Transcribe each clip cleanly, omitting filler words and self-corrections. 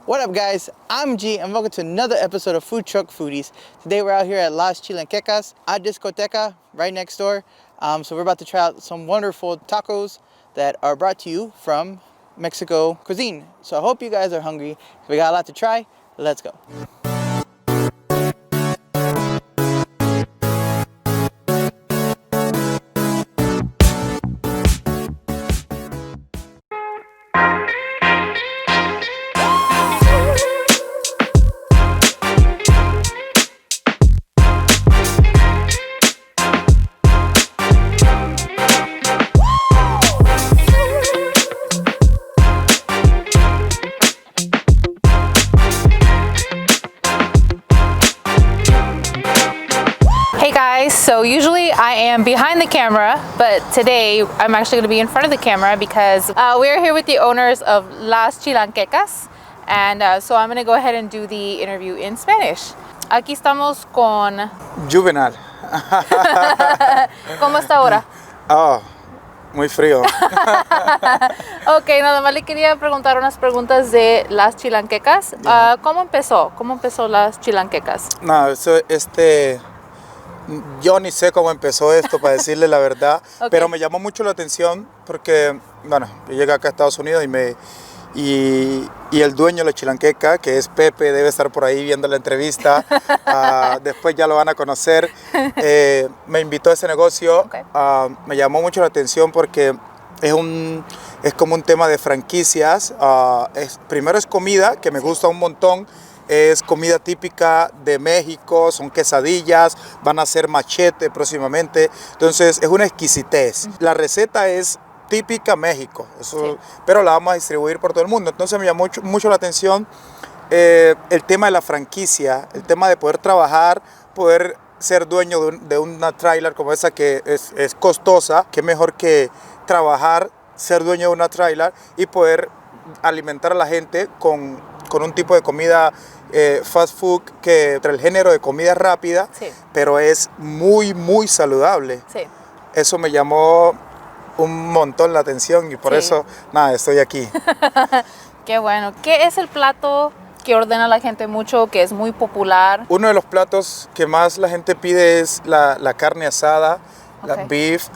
What up, guys? I'm G, and welcome to another episode of Food Truck Foodies. Today we're out here at Las Chilan Quekas at Discotheque, right next door. So we're about to try out some wonderful tacos that are brought to you from Mexico Cuisine. So I hope you guys are hungry. We got a lot to try. Let's go. So usually I am behind the camera, but today I'm actually going to be in front of the camera because we're here with the owners of Las Chilan Quekas, and so I'm going to go ahead and do the interview in Spanish. Aquí estamos con Juvenal. ¿Cómo está ahora? Oh, muy frío. Ok, nada más le quería preguntar unas preguntas de Las Chilan Quekas. ¿Cómo empezó? ¿Cómo empezó Las Chilan Quekas? No, yo ni sé cómo empezó esto, para decirle la verdad, Okay. pero me llamó mucho la atención porque, bueno, yo llegué acá a Estados Unidos y el dueño de la Chilanqueca, que es Pepe, debe estar por ahí viendo la entrevista, después ya lo van a conocer, me invitó a ese negocio. Okay. Me llamó mucho la atención porque es como un tema de franquicias. Primero es comida, que me gusta un montón. Es comida típica de México, son quesadillas, van a ser machetes próximamente. Entonces es una exquisitez. La receta es típica México, sí, pero la vamos a distribuir por todo el mundo. Entonces me llamó mucho la atención el tema de la franquicia, el tema de poder trabajar, poder ser dueño de una trailer como esa que es costosa. Qué mejor que trabajar, ser dueño de una trailer y poder alimentar a la gente con un tipo de comida fast food, que entre el género de comida rápida, sí, pero es muy, muy saludable. Sí. Eso me llamó un montón la atención y por eso, nada, estoy aquí. Qué bueno. ¿Qué es el plato que ordena la gente mucho, que es muy popular? Uno de los platos que más la gente pide es la carne asada, la beef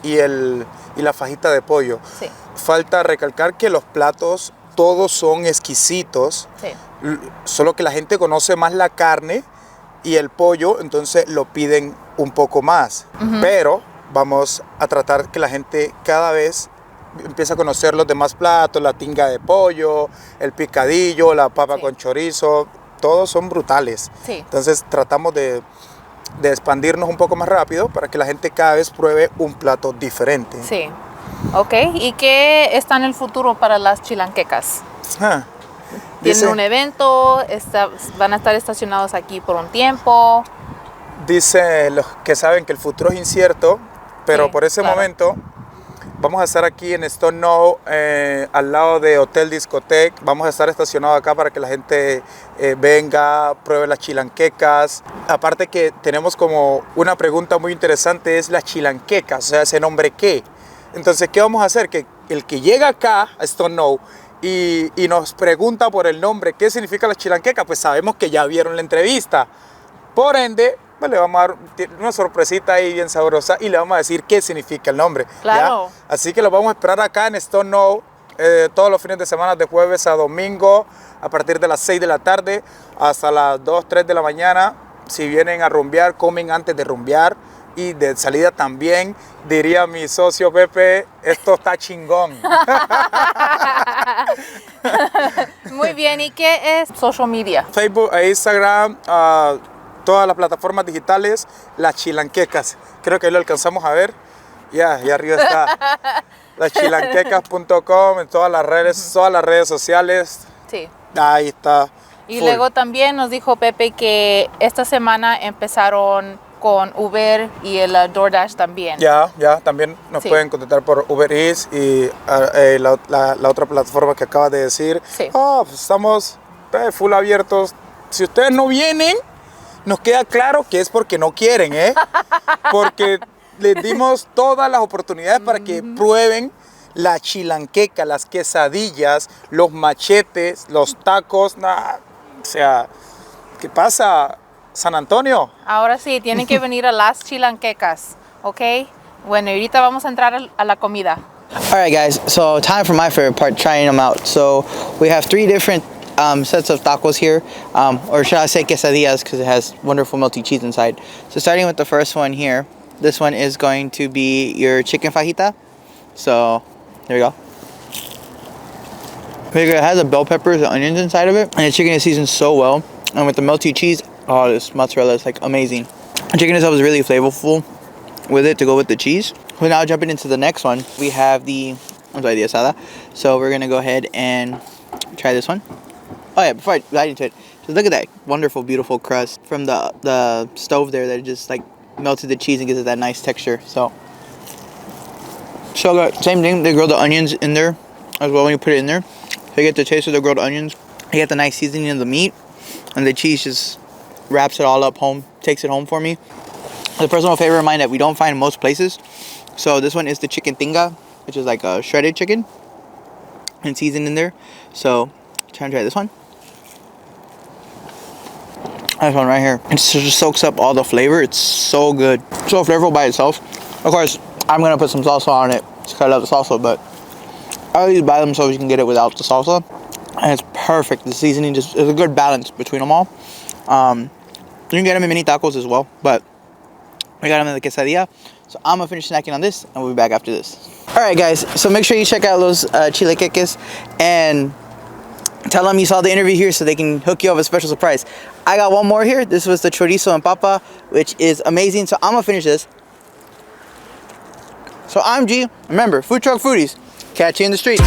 y la fajita de pollo. Sí. Falta recalcar que los platos todos son exquisitos, sí, solo que la gente conoce más la carne y el pollo, entonces lo piden un poco más. Pero vamos a tratar que la gente cada vez empiece a conocer los demás platos, la tinga de pollo, el picadillo, la papa con chorizo, todos son brutales. Sí. Entonces tratamos de expandirnos un poco más rápido para que la gente cada vez pruebe un plato diferente. Sí. Ok, ¿y qué está en el futuro para las Chilanquekas? ¿Tienen un evento? ¿Van a estar estacionados aquí por un tiempo? Dice los que saben que el futuro es incierto, pero por ese momento vamos a estar aquí en Stone Knoll, al lado de Hotel Discotheque. Vamos a estar estacionados acá para que la gente venga, pruebe las chilanquecas. Aparte que tenemos como una pregunta muy interesante, es las chilanquecas, o sea, ese nombre ¿qué? Entonces, ¿qué vamos a hacer? Que el que llega acá a Stone Knoll y nos pregunta por el nombre, ¿qué significa la chilanqueca? Pues sabemos que ya vieron la entrevista. Por ende, pues le vamos a dar una sorpresita ahí bien sabrosa y le vamos a decir qué significa el nombre. Claro. ¿Ya? Así que lo vamos a esperar acá en Stone Knoll todos los fines de semana, de jueves a domingo, a partir de las 6 de la tarde hasta las 2, 3 de la mañana. Si vienen a rumbear, comen antes de rumbear. Y de salida también, diría mi socio Pepe, esto está chingón. Muy bien, ¿y qué es social media? Facebook e Instagram, todas las plataformas digitales, Las Chilanquekas. Creo que ahí lo alcanzamos a ver. Ya, ahí arriba está. LasChilanQuekas.com, en todas las redes sociales. Sí. Ahí está. Y luego también nos dijo Pepe que esta semana empezaron con Uber y el DoorDash también. Ya, también nos pueden contactar por Uber Eats y la otra plataforma que acabas de decir. Sí. Pues estamos full abiertos. Si ustedes no vienen, nos queda claro que es porque no quieren, porque les dimos todas las oportunidades para que prueben la chilanqueca, las quesadillas, los machetes, los tacos. Nah, o sea, ¿qué pasa, San Antonio? Ahora sí, tienen que venir a Las Chilan Quekas, ¿ok? Bueno, ahorita vamos a entrar a la comida. Alright guys, so time for my favorite part, trying them out. So we have 3 different sets of tacos here, or should I say quesadillas, because it has wonderful melty cheese inside. So starting with the first one here, this one is going to be your chicken fajita. So there we go. It has the bell peppers and onions inside of it, and the chicken is seasoned so well. And with the melty cheese, oh, this mozzarella is like amazing. The chicken itself is really flavorful with it to go with the cheese. So now jumping into the next one, we have the asada. So we're gonna go ahead and try this one. Oh yeah, before I dive into it, just look at that wonderful, beautiful crust from the stove there that just like melted the cheese and gives it that nice texture. So good. Same thing, they grill the onions in there as well when you put it in there. So you get the taste of the grilled onions. You get the nice seasoning of the meat, and the cheese just wraps it all up home, takes it home for me. The personal favorite of mine that we don't find in most places. So this one is the chicken tinga, which is like a shredded chicken and seasoned in there. So try and try this one. This one right here. It just soaks up all the flavor. It's so good. So flavorful by itself. Of course, I'm going to put some salsa on it because I love the salsa, but all these by themselves, you can get it without the salsa. And it's perfect. The seasoning just is a good balance between them all. You can get them in mini tacos as well, but we got them in the quesadilla. So I'm going to finish snacking on this, and we'll be back after this. Alright guys, so make sure you check out Las Chilan Quekas and tell them you saw the interview here so they can hook you up with a special surprise. I got one more here. This was the Chorizo and Papa, which is amazing. So I'm going to finish this. So I'm G. Remember, Food Truck Foodies. Catch you in the streets.